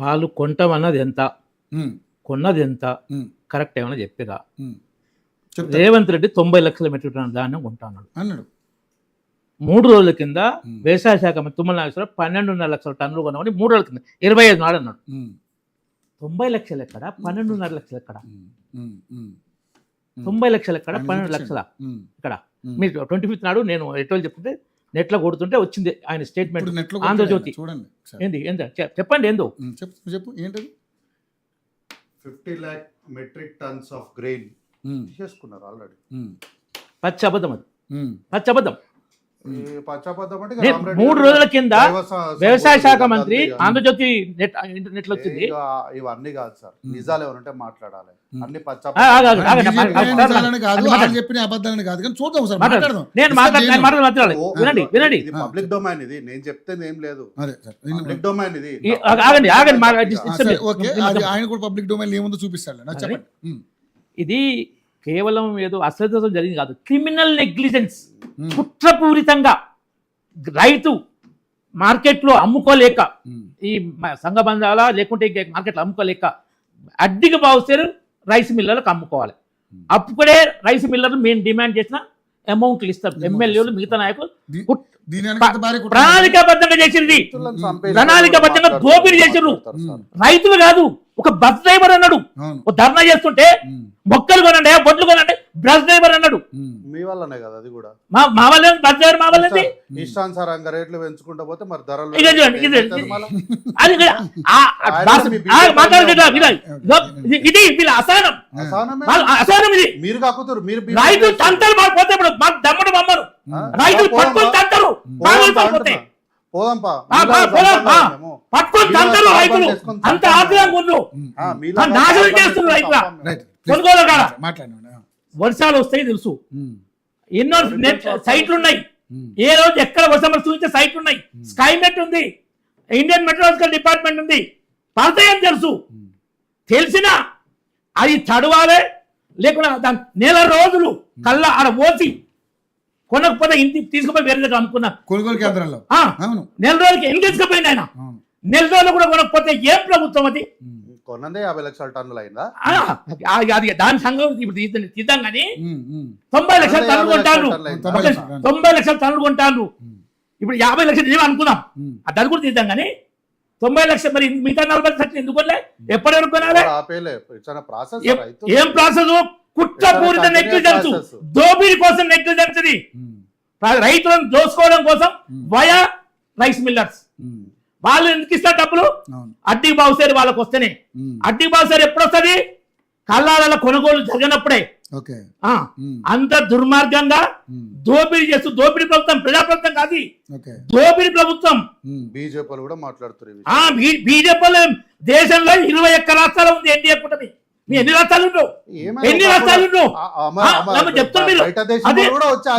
వాళ్ళు కొంటామన్నది ఎంత, ఉమ్, కొన్నది ఎంత, ఉమ్, కరెక్ట్ ఏమైనా చెప్పిరా? ఉమ్. చెప్తా రేవంత్ రెడ్డి 90 లక్షల మెట్రిక్ టన్నుల ధాన్యం కొంటున్నాడు. అన్నాడు. 3 రోజుల కింద వ్యవసాయ శాఖ మంత్రి తుమ్మల నాగేశ్వరరావు 12.5 లక్షల టన్నులు కొన్నామని 3 రోజుల కింద 25 నాడు అన్నాడు. ఉమ్, 90 లక్షలు ఎక్కడ, 12.5 లక్షలు ఎక్కడ? ఉమ్, ఉమ్, ఉమ్, 90 లక్షలు ఎక్కడ, 12 లక్షల ఉమ్. ఇక్కడ? మీరు 25th నాడు నేను ఎట్లా చెప్తుంటే నెట్లో కొడుతుంటే వచ్చింది ఆయన స్టేట్మెంట్. ఇప్పుడు నెట్లో ఆంధ్రజ్యోతి చూడండి ఒకసారి. ఏంది చెప్పండి ఏందో. చెప్పు చెప్పు ఏంటది? 50 lakh metric tons of grain ఉమ్, తీసుకున్నారు ఆల్రెడీ. ఉమ్, పచ్చి అబద్ధం అది, ఉమ్, పచ్చి అబద్ధం. పచ్చబద్ధం అంటే నేను 3 రోజుల కింద వ్యవసాయ శాఖ మంత్రి ఆంధ్రజ్యోతి నెట్లో వచ్చింది. ఇవన్నీ కాదు సార్, నిజాలు ఎవరంటే మాట్లాడాలి. అన్ని నిజాలని కాదు, ఆయన చెప్పిన అబద్ధాలని కాదు, కానీ చూద్దాం ఒకసారి మాట్లాడదాం. నేను మాట్లాడాలి, వినండి వినండి. ఇది పబ్లిక్ డొమైన్, ఇది నేను చెప్తే ఏం లేదు, అదే సార్. పబ్లిక్ డొమైన్ ఇది. ఆగండి ఆగండి సరే, ఓకే, అది ఆయన కూడా పబ్లిక్ డొమైన్ ఏముందో చూపిస్తాడు. నాకు చెప్పండి. ఉమ్, ఇది కేవలం ఏదో అశ్రద్ధతో జరిగింది కాదు, క్రిమినల్ నెగ్లిజెన్స్. కుట్రపూరితంగా రైతు మార్కెట్లో అమ్ముకోలేక, ఈ సంఘబంధాల లేకుంటే మార్కెట్లో అమ్ముకోలేక అడ్డికి బావుస్తారు రైస్ మిల్లర్లకు అమ్ముకోవాలి. అప్పుడే రైస్ మిల్లర్లు మేము డిమాండ్ చేసిన అమౌంట్లు ఇస్తారు ఎమ్మెల్యేలు, మిగతా నాయకులు. ప్రణాళికాబద్ధంగా చేసింది, ప్రణాళికాబద్ధంగా దోపిడీ చేసిర్రు. రైతులు కాదు, ఒక బస్ డ్రైవర్ అన్నాడు ఒక ధర్నా చేస్తుంటే, మొక్కలు కొనండి, బొడ్లు కొనండి, బస్ డ్రైవర్ అన్నాడు. మీ వల్లనే కదా అది కూడా. మా వల్ల బస్ డ్రైవర్ మా వల్ల ఇష్టానుసారంగా రేట్లు పెంచుకుంటా పోతే మరి ధరలు ఇది వీళ్ళ అసహనం. అసహనం ఇది. మీరు కాకుతారు, మీరు రైతులు తంతలు పోతే ఇప్పుడు మాకు దమ్మడు బొమ్మరు, రైతులు పట్టుకొని తంతరు పోతే పట్టుకొని తంతరు రైతులు. అంత ఆగ్రహంగా ఉండు, నాశనం చేస్తున్నారు రైతుల కొనుగోలు కాడ. వర్షాలు వస్తాయి తెలుసు, ఎన్నో సైట్లు ఉన్నాయి, ఏ రోజు ఎక్కడ వర్షం చూపించే సైట్లు ఉన్నాయి. స్కైమెట్ ఉంది, ఇండియన్ మెట్రాలజికల్ డిపార్ట్మెంట్ ఉంది, పడతాయని తెలుసు. తెలిసినా అది చదవాలి, లేకుండా దాని నెల రోజులు కల్లా ఆడ పోసి కొనకపోతే ఇంటికి తీసుకుపోయి వేరే దగ్గర అమ్ముకున్నా కొనుగోలు కేంద్రాల్లో. నెల రోజులకి ఎన్ని తీసుకుపోయింది ఆయన? నెల రోజులు కూడా కొనకపోతే ఏం ప్రభుత్వం అది? కొన్నదే 50 లక్షల టన్నులు అయిందా? అది దాని సంగతి ఇప్పుడు తీద్దాం కానీ 90 లక్షల టన్నులు కొంటాను, 90 లక్షల టన్నులు కొంటాను. ఇప్పుడు 50 లక్షలు ఏమో అనుకుందాం, దాన్ని కూడా తీద్దాం కానీ 90 లక్షలు మరి మిగతా 40 లక్షలు ఎందుకు కొనలే? ఎప్పటి వరకు కొనాలి? ఏం ప్రాసెస్? కుట్రపూరిత నెగ్లిజెన్స్, దోపిడీ కోసం నెగ్లిజెన్స్. ఇది రైతులను దోసుకోవడం కోసం వయా రైస్ మిల్లర్స్. వాళ్ళు ఎందుకు ఇస్తారు డబ్బులు? అడ్డీ బావుసారి వాళ్ళకి వస్తేనే. అడ్డీ బావుసారి ఎప్పుడు వస్తుంది? కల్లాల కొనుగోలు జరిగినప్పుడే. అంత దుర్మార్గంగా దోపిడీ చేస్తూ, దోపిడీ ప్రభుత్వం, ప్రజాప్రభుత్వం కాదు, దోపిడీ ప్రభుత్వం. బీజేపీ కూడా మాట్లాడుతున్నారు. బీజేపీ దేశంలో 21 రాష్ట్రాలు ఉంది ఎన్డీఏ కూటమి. ఎన్ని రాష్ట్రాలు ఉండవు? ఎన్ని రాష్ట్రాలు ఉండవు? చెప్తారు మీరు.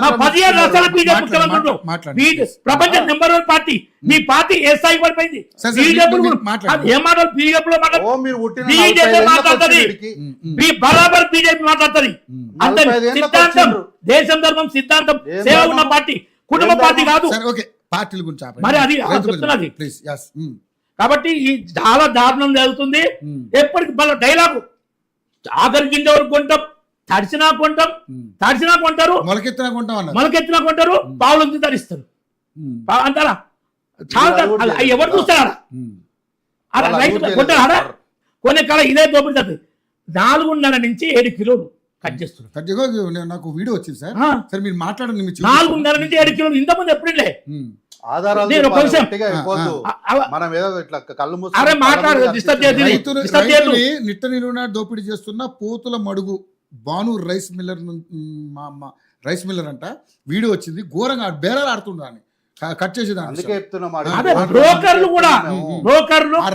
17 రాష్ట్రాల బీజేపీ ముఖ్యమంత్రులు, ప్రపంచ నెంబర్ 1 పార్టీ. మీ పార్టీ ఏ స్థాయికి పడిపోయింది? బీజేపీ ఏం మాట్లాడు? బీజేపీలో బీజేపీ మాట్లాడుతుంది, బరాబర్ బీజేపీ మాట్లాడుతుంది. అంత సిద్ధాంతం, దేశం ధర్మం సిద్ధాంతం సేవ ఉన్న పార్టీ, కుటుంబ పార్టీ కాదు. మరి అది చెప్తున్నది. కాబట్టి ఈ చాలా దారుణం జరుగుతుంది. ఎప్పటికి మళ్ళీ డైలాగు, ఆఖరి గింజ వరకు కొంటాం, తడిసినా కొంటాం, తడిసినా కొంటారు, మొలకెత్తినా కొంటారు, పావులు ధరిస్తారు అంటారా? చాలా ఎవరు చూస్తారా? రైతు కొంటారా? కొన్ని కాలం ఇదే దోపిడీ. 4.5 నుంచి 7 కిలోలు కట్ చేస్తున్నారు. నాకు వీడియో వచ్చింది సార్, సరే మీరు మాట్లాడండి. 4.5 నుంచి 7 కిలోలు ఇంతకుముందు ఎప్పుడులే నిట్ట నిలువున దోపిడీ చేస్తున్న పోతుల మడుగు బాను రైస్ మిల్లర్ అంట. వీడియో వచ్చింది, ఘోరంగా బేరాలు ఆడుతుండని కట్ చేసేదాన్ని.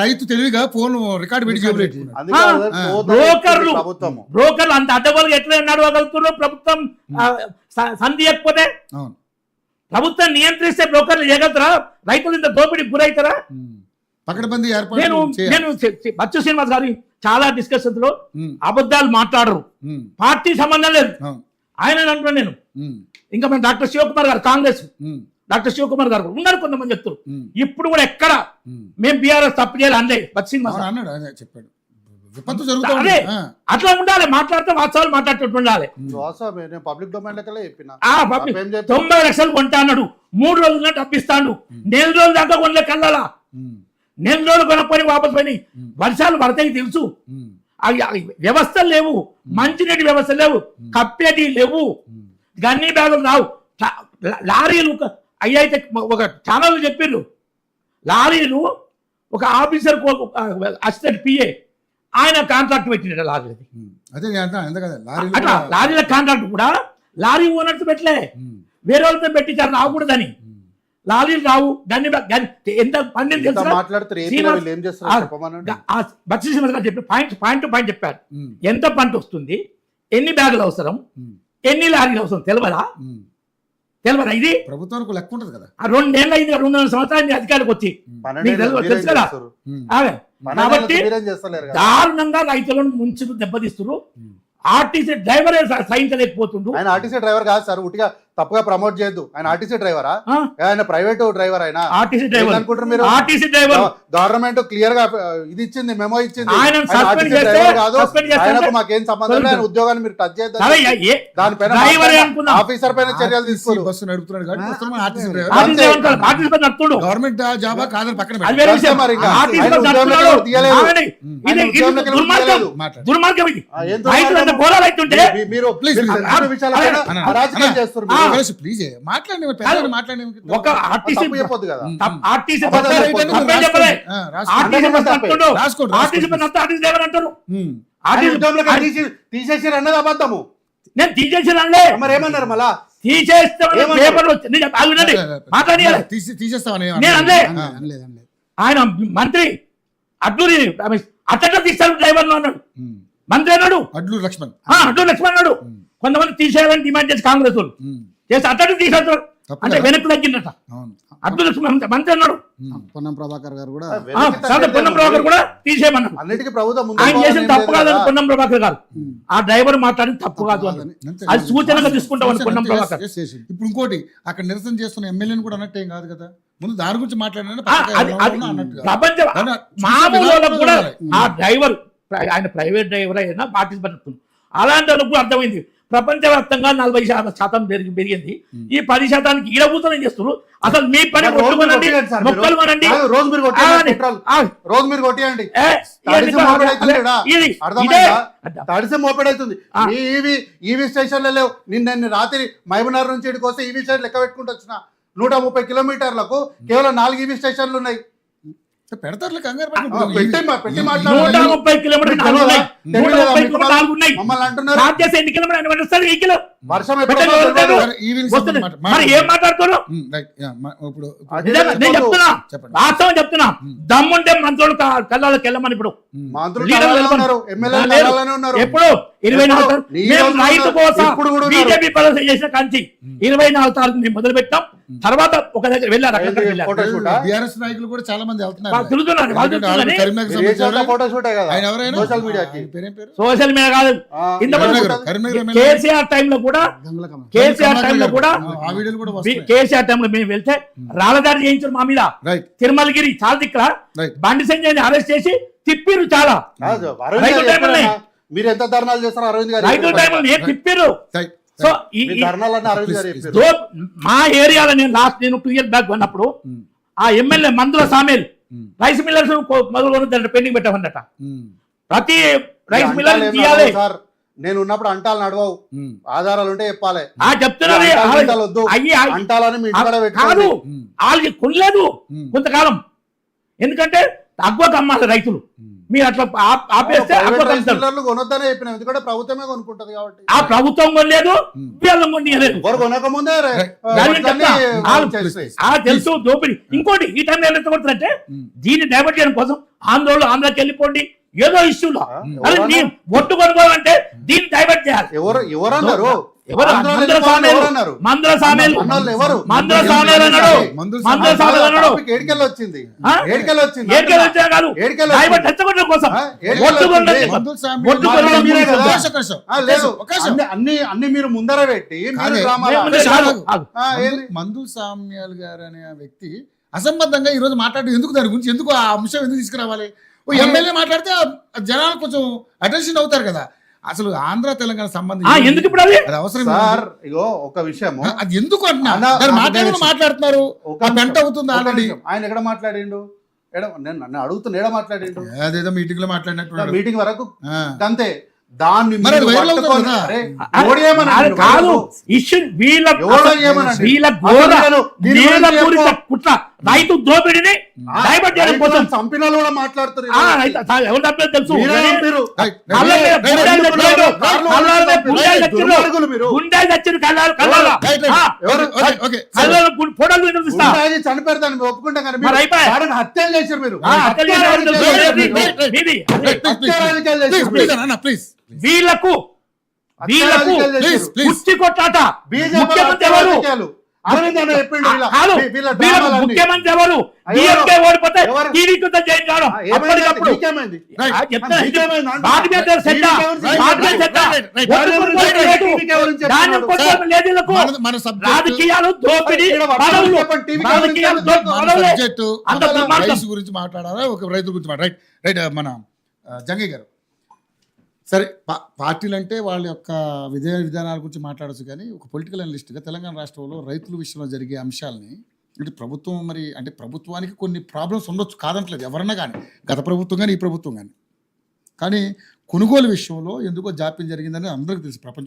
రైతు తెలివిగా ఫోన్ రికార్డు పెట్టి బ్రోకర్లు అంత అడ్డగోలుగా ఎట్లా నడవగలుగుతున్నారు? ప్రభుత్వం సంధి ఎక్కిపోతే ప్రభుత్వం నియంత్రిస్తే బ్రోకర్లు చేయగలుగుతారా? రైతులు ఇంత దోపిడీ గురవుతారా? నేను బచ్చు శ్రీనివాస్ గారు చాలా డిస్కషన్స్ లో అబద్ధాలు మాట్లాడరు, పార్టీ సంబంధం లేదు ఆయన అంటున్నాను నేను. ఇంకా మన డాక్టర్ శివకుమార్ గారు కాంగ్రెస్, డాక్టర్ శివకుమార్ గారు కూడా ఉన్నారు, కొంతమంది చెప్తారు. ఉమ్. ఇప్పుడు కూడా ఎక్కడ ఉమ్. మేము బీఆర్ఎస్ తప్పు చేయాలి అనలే బత్సింగ్ అవును, అన్నాడు, అదే చెప్పాడు. విపత్తు అదే జరుగుతుంది. అట్లా ఉండాలి, మాట్లాడితే వాస్తవాలు మాట్లాడుతూ ఉండాలి. వాస్తవమే, నేను పబ్లిక్ డొమైన్ లెక్కలే చెప్పిన. ఆ పబ్లిక్ తప్పేం చెప్పినా. 90 లక్షలు కొంటా అన్నాడు, 3 రోజుల్లో డబ్బిస్తాడు. నెల రోజుల దాకా కొనలే కల్లాలా, నెల రోజులు కొనకపోయి వాపస్ పోయి వర్షాలు పడతాయి తెలుసు. అవి వ్యవస్థలు లేవు, మంచినీటి వ్యవస్థ లేవు, కప్పేటి లేవు, గన్నీ బ్యాగులు రావు. లారీలు అయ్యి అయితే ఒక ఛానల్ చెప్పిర్రు, లారీలు ఒక ఆఫీసర్ అసిస్టెంట్ పిఏ ఆయన కాంట్రాక్ట్ పెట్టినట్టు లారీలది. అదే అట్లా లారీల కాంట్రాక్ట్ కూడా లారీ ఓనర్స్ పెట్టలే, వేరే వాళ్ళతో పెట్టించారు రాకూడదని. లారీలు రావు, గన్ని ఎంత పండింది తెలుసా? బత్స శ్రీనివాస్ గారు చెప్పి పాయింట్ చెప్పారు. ఎంత పంట వస్తుంది, ఎన్ని బ్యాగులు అవసరం, ఎన్ని లారీలు అవసరం తెలియదా? ఇది ప్రభుత్వానికి లెక్క ఉంటుంది కదా. 2 ఏళ్ళు అయింది, 2.5 సంవత్సరాలు అధికారికి వచ్చి తెలుసు కదా. కాబట్టి దారుణంగా రైతులను ముంచుకు దెబ్బతీస్తున్నారు. RTC driver సహించలేకపోతుండ్రు. ఆయన ఆర్టీసీ డ్రైవర్ కాదు సార్, ఉట్టిగా తప్పుగా ప్రమోట్ చేయొద్దు. ఆయన ఆర్టీసీ డ్రైవరా? ఆయన ప్రైవేట్ డ్రైవర్. ఆయన ఆర్టీసీ డ్రైవర్ అనుకుంటారు మీరు? ఆర్టీసీ డ్రైవర్ గవర్నమెంట్ క్లియర్ గా ఇది ఇచ్చింది, మెమో ఇచ్చింది. ఆయన ఆర్టీసీ డ్రైవర్ కాదు, ఆయనకు మాకేం సంబంధం లేదు. ఆయన ఉద్యోగాన్ని మీరు టచ్ చేయొద్దు. దానిపైన ఆఫీసర్ పైన చర్యలు తీసుకోరు. బస్సు నడుపుతున్నాడు కాబట్టి గవర్నమెంట్ జాబా కాదని పక్కన దుర్మార్గం ఇది. మీరు రాజకీయం చేస్తారు. ప్లీజ్ మాట్లాడండి, ఒక ఆర్టీసీ చెప్పొద్దు కదా. ఆర్టీసీ తీసేసారు అన్నది అబద్ధము. నేను తీసేసానండి, మరి ఏమన్నారు మళ్ళా? తీసేస్తామని ఆయన మంత్రి అడ్లూరి అట్ట తీస్తారు డ్రైవర్లు అన్నాడు. మంత్రి అన్నాడు అడ్లూరు లక్ష్మణ్ అన్నాడు. కొంతమంది తీసేయాలని డిమాండ్ చేసి కాంగ్రెస్ వాళ్ళు చేసి అట్టడు తీసేస్తారు అంటే వెనక్కి తగ్గిందట. అడ్లూరి లక్ష్మణ్ మంత్రి అన్నాడు. పొన్నం ప్రభాకర్ గారు కూడా పొన్నం ప్రభాకర్ కూడా తీసేయమన్నారు. అన్నిటికీ ప్రభుత్వం ఆయన చేసిన తప్పు కాదని పొన్నం ప్రభాకర్ గారు, ఆ డ్రైవర్ మాట్లాడింది తప్పు కాదు అని అది సూచనగా తీసుకుంటామని పొన్నం ప్రభాకర్. ఇప్పుడు ఇంకోటి అక్కడ నిరసన చేస్తున్న ఎమ్మెల్యేని కూడా అన్నట్టు ఏం కాదు కదా, ముందు దాని గురించి మాట్లాడిన ప్రపంచ మామూలు కూడా ఆ డ్రైవర్ ఆయన ప్రైవేట్ డ్రైవర్ అయినా పార్టిసిపేట్ అవుతుంది. అలాంటి వాళ్ళకు అర్థమైంది ప్రపంచవ్యాప్తంగా 40% పెరిగింది. ఈ 10% ఈడబూతలు ఏం చేస్తున్నారు? అసలు మీ పని రోజు మీరు కొట్టియండి, తడిసి మోపెడవుతుంది. ఈవీ స్టేషన్లలో నిన్న రాత్రి మహబూబ్నగర్ నుంచి ఇక్కడికి వస్తే ఈవీ స్టేషన్ లెక్క పెట్టుకుంటూ వచ్చిన 130 కిలోమీటర్లకు కేవలం 4 ఈవీ స్టేషన్లు ఉన్నాయి. పెడతారు మమ్మల్ని అంటున్నారు వర్షం ఏం మాట్లాడుతున్నారు? నేను చెప్తున్నా, వాస్తవం చెప్తున్నా. దమ్ముంటే మంత్రులు కళ్ళకి వెళ్ళమని ఇప్పుడు ఎప్పుడు 24 రైతు కోసం బీజేపీ ప్రదర్శన చేసిన కాంచి 24 తారీఖు మేము మొదలు పెట్టాం. తర్వాత ఒక దగ్గర వెళ్ళారు, బీఆర్ఎస్ నాయకులు కూడా చాలా మంది వెళ్తున్నారు. సోషల్ మీడియా కాదు, కేసీఆర్ టైంలో కూడా కేసీఆర్ టైంలో మేము వెళ్తే రాళ్ళదారి చేయించారు మా మీద. తిరుమలగిరి చాలా దిక్కుల బండి సంజయ్ అరెస్ట్ చేసి తిప్పిరు చాలా. మీరు ఎంత ధర్నాలు చేస్తారు అరవింద్ గారు? రైతుల టైంలో తిప్పిరు. సో మా ఏరియాలో నేను 2 years బ్యాక్ ఉన్నప్పుడు ఆ ఎమ్మెల్యే మందుల సామేల్ రైస్ మిల్లర్స్ మొదలు పెండింగ్ పెట్టమన్నట. ప్రతి రైస్ మిల్లర్ తీయాలి. నేను ఉన్నప్పుడు అంటాలు నడవవు, ఆధారాలు ఉంటే చెప్పాలి. చెప్తున్నారు కాదు, వాళ్ళకి కొనలేదు కొంతకాలం, ఎందుకంటే తక్కువకు అమ్మాలి రైతులు. మీరు అట్లా ఆపేస్తే కొనొద్దనే చెప్పిన, ఎందుకంటే ప్రభుత్వమే కొనుక్కుంటది కాబట్టి. ఆ ప్రభుత్వం కొనలేదు, కొనకముందే తెలుసు దోపిడి. ఇంకోటి ఈ టైంలో ఎంత కొడుతుందంటే దీన్ని డైవర్ట్ చేయడం కోసం ఆంధ్రాకి వెళ్ళిపోండి ఏదో ఇష్యూలో ఒట్టు కొనుక్కోవాలంటే దీన్ని డైవర్ట్ చేయాలి. ఎవరన్నారు ఎవరు ఆంధ్రాలో మందుల వెళ్ళిపోవాలి సామేలు ఎవరు అన్నారు? మందుల సామేలు అన్నోళ్ళు ఎవరు? మందుల సామేలు అన్నాడు మందుల సామేలు అన్నాడు ఏడికెళ్ళి వచ్చింది ఆ? ఏడికెళ్ళి వచ్చింది ఏడికెళ్ళి వచ్చా కాదు ఏడికెళ్ళి ఆయన వచ్చింది? తెచ్చగొట్టడం కోసం ఆ? ఏడికెళ్ళి ఒట్టుకొండ వచ్చింది? మందుల సామి ఒట్టు మాట్లాడే కొనడం మీరే ముందు కదా? ఒక్క నిమిషం. లేదు ఒక్క నిమిషం. అన్ని మీరు ముందర పెట్టి మీరు అదే. డ్రామాలు మేము ఆడారు. కాదు, కాదు. ఏది? మందుల సామ్యాల్ గారు అనే ఆ వ్యక్తి అసంబద్ధంగా ఈ రోజు మాట్లాడడం ఎందుకు, దాని గురించి ఎందుకు, ఆ అంశం ఎందుకు తీసుకురావాలి? ఓ ఎమ్మెల్యే మాట్లాడితే ఆ జనాలు కొంచెం అటెన్షన్ అవుతారు కదా. అసలు ఆంధ్ర తెలంగాణ సంబంధం ఎందుకు ఇప్పుడు అది అది అవసరం సార్ ఇగో ఒక విషయము అది ఎందుకు అంటున్నా అన్న, దాని అది మాట్లాడమని నిమిషం. మాట్లాడుతున్నారు. ఒక ఆ పెంట నిమిషం. అవుతుంది ఒక ఆల్రెడీ. నిమిషం. ఆయన ఎక్కడ మాట్లాడిండు నేను నన్ను అడుగుతున్నా ఎక్కడ మాట్లాడిండు అదేదో మీటింగ్ లో మాట్లాడినట్టు మీటింగ్ వరకు అంతే దాన్ని మరి అది మీరు వైరల్ అవుతుంది పట్టుకొని, కదా. అరే, ఎవడు ఏమన్నాడు? అది కాదు ఇష్యూ వీళ్ళ ఎవడో ఏమన్నాడు? వీళ్ళ అసలు ఘోర దీని గురించి నేలపూరిత చెప్పు. కుట్ర రైతు దోపిడిని డైవర్ట్ చేయడం కోసం రైతులను చంపిన వాళ్ళు కూడా మాట్లాడుతారు ఎవరు తప్పేది తెలుసు మీరే చంపిరు. కళ్ళ మీద గుండెలు తెచ్చాడు. కళ్ళ మీద గుండెలు తెచ్చాడు. దుర్మార్గులు మీరు. గుండెలు తెచ్చాడు కళ్ళ ఎవరు? కళ్ళ ఫోటోలు చూపిస్తా గుండాగి చనిపోయారు దాన్ని మేము ఒప్పుకుంటాం కానీ మరి మీరు అయిపోయి. వాడిని హత్యలు చేశారు మీరు హత్యలు చేశారు తెలుసు. మీది. హత్య రాజకీయాలు చేశారు. ప్లీజ్ వీళ్ళకు రాజకీయాలు చేశారు. ప్లీజ్. కుర్చీ కొట్లాట బీజేపీ ముఖ్యమంత్రి ఎవరు రాజకీయాలు. అరవింద్ అన్న చెప్పిండు వీళ్ళ- కాదు వీళ్ళ వీళ్ళకు డ్రామాలన్నీ. ముఖ్యమంత్రి ఎవరు ఎవరు? డిఎంకే ఓడిపోతే ఎవరు? టీడీపీ జైలు కావడం ఏమైంది? అప్పటికప్పుడు నీకేమైంది? చెప్తా నీకేమైంది? అంటున్నా. బాధ మీద సెట్ బాధ మీద సెట్ దాన్ని కొట్టుకోవడం లేదు వీళ్ళకు. మన సబ్జెక్ట్ రాజకీయాలు దోపిడీ ఇక్కడ పదవులు చెప్పండి, టీవీ రాజకీయాలు కావాలి చెప్పండి. పదవులే. సబ్జెక్టు అంత దుర్మార్గం. రైతు గురించి మాట్లాడాలా, ఒక రైతు గురించి రైట్ రైట్ మన జంగయ్య గారు. సరే పార్టీలు అంటే వాళ్ళ యొక్క విధానాల గురించి మాట్లాడచ్చు, కానీ ఒక పొలిటికల్ అనలిస్ట్గా తెలంగాణ రాష్ట్రంలో రైతుల విషయంలో జరిగే అంశాలని అంటే ప్రభుత్వం మరి అంటే ప్రభుత్వానికి కొన్ని ప్రాబ్లమ్స్ ఉండొచ్చు, కాదంటలేదు ఎవరన్నా కానీ, గత ప్రభుత్వం కానీ ఈ ప్రభుత్వం కానీ కొనుగోలు విషయంలో ఎందుకో జాప్యం జరిగిందని అందరికీ తెలుసు, ప్రపంచం